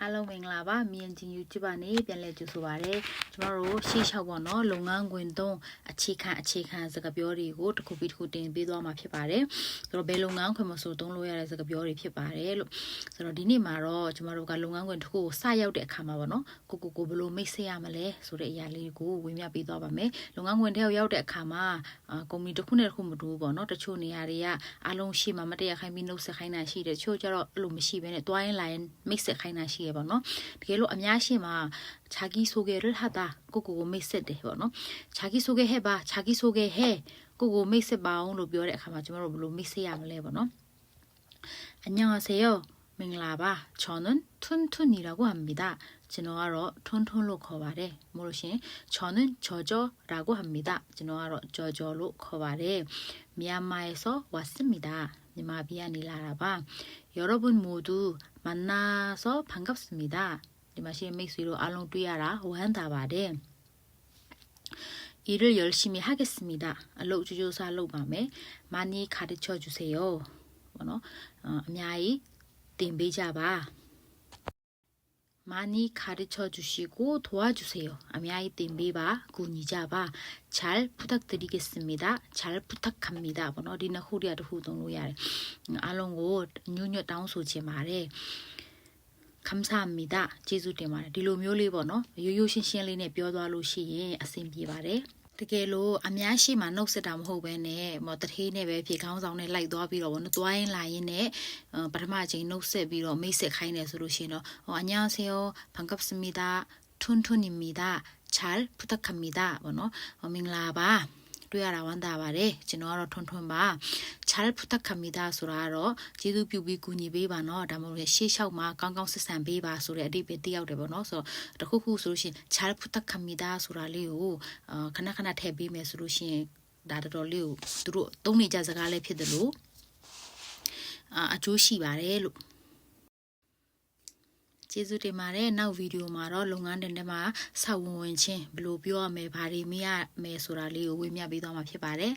အားလုံးမင်္ဂလာပါမြင်ချင်း YouTube ကနေပြန်လည်ကြိုဆိုပါရစေကျွန်တော်တို့ရှေ့လျှောက်ပေါ့နော်လုပ်ငန်းခွင်သုံးအခြေခံစကားပြောတွေကိုတစ်ခုပြီးတစ်ခုတင်ပေးသွားမှာဖြစ်ပါတယ်ဆိုတော့ဘယ်လုပ်ငန်းခွင်မှာဆိုသုံးလို့ရတဲ့စကားပြောတွေဖြစ်ပါတယ်လို့ဆိုတော့ဒီနေ့မှာတော့ကျွန်တော်တို့ကလုပ်ငန်းခွင်တစ်ခုကိုစရောက်တဲ့အခါမှာပေါ့နော်ကိုဘယ်လိုမိတ်ဆက်ရမလဲဆိုတဲ့အရာလေးကိုဝေမျှပေးသွားပါမယ်လုပ်ငန်းခွင်ထဲကိုရောက်တဲ့အခါမှာကုမ္ပဏီတစ်ခုနဲ့တစ်ခုမတူဘူးပေါ့နော်တချို့နေရာတွေကအားလုံးရှိမှမတရားခိုင်းပြီးနှုတ်ဆက်ခိုင်းတာရှိတယ်တချို့ကျတော့အဲ့လိုမရှိဘဲနဲ့တွိုင်းလိုင်းမိတ်ဆက်ခိုင်းတာရှိရပါတော့တကယ်လို့အများရှိမှာ자기 소개를 하다ကိုမိတ်ဆက်တယ်ပေါ့နော်자기 소개해 봐 자기 소개해ကိုမိတ်ဆက်ပါအောင်လို့ပြောတဲ့အခါမှာကျွန်တော်တို့ဘယ်လိုမိတ်ဆက်ရမလဲပေါ့နော်안녕하세요မင်္ဂလာပါ저는 툰툰이라고 합니다ကျွန်တော်ကတော့ထွန်းထွန်းလို့ခေါ်ပါတယ်မို့လို့ရှင်저는 저저라고 합니다ကျွန်တော်ကတော့저저လို့ခေါ်ပါတယ်미얀마에서 왔습니다မြန်မာပြည်ကနေလာတာပါ여러분 모두 만나서 반갑습니다ဒီမှာရှင်မိတ်ဆွေတို့အားလုံးတွေ့ရတာဝမ်းသာပါတယ်일을 열심히 하겠습니다အလုပ်ကြိုးကြိုးစားလုပ်ပါမယ်많이 가르쳐 주세요ပေါ့နော်အများကြီးသင်ပေးကြပါ많이 가르쳐 주시고 도와주세요. 아미아이 띵비바 군이자바 잘 부탁드리겠습니다. 잘 부탁합니다. 뭐너 리나 후리아도 후동로야. 알롱고 뉴뉴 다운소지 말에 감사합니다. 제주대 말에 딜로 묘리 번호 요요신신리네 뼈도알로 시에 아셈비바래. တကယ်လို့အများရှိမှနှုတ်ဆက်တာမဟုတ်ဘဲနဲ့တထေးနဲ့ပဲဖြေခေါင်းဆောင်နဲ့လိုက်သွားပြီးတော့တွိုင်းလာရင်းနဲ့ပထမချိန်နှုတ်ဆက်ပြီးတော့မိတ်ဆက်ခိုင်းတယ်ဆိုလို့ရှိရင်တော့안녕하세요 반갑습니다 툰툰입니다 잘 부탁합니다ပေါ့နော်မင်္ဂလာပါတွေ့ရတာဝမ်းသာပါတယ်ကျွန်တော်ကတော့ထွန်းပါ잘 부탁합니다ဆိုတာကတော့ကျေးဇူးပြုပြီးကူညီပေးပါနော်ဒါမှမဟုတ်ရှေ့လျှောက်မှာကောင်းကောင်းဆက်ဆံပေးပါဆိုတဲ့အဓိပ္ပာယ်တိရောက်တယ်ပေါ့နော်ဆိုတော့တခုဆိုလို့ရှိရင်잘 부탁합니다ဆိုတာလေးကိုခဏထည့်ပေးမယ်ဆိုလို့ရှိရင်ဒါတော်တော်လေးကိုသူတို့သုံးနေကြစကားလေးဖြစ်တယ်လို့အကျိုးရှိပါတယ်လို့ကျေးဇူးတင်ပါတယ်နောက်ဗီဒီယိုမှာတော့လုပ်ငန်းတင်ထဲမှာစောင့်ဝင်ချင်းဘယ်လိုပြောရမလဲဘာတွေမရမယ်ဆိုတာလေးကိုဝေမျှပေးသွားမှာဖြစ်ပါတယ်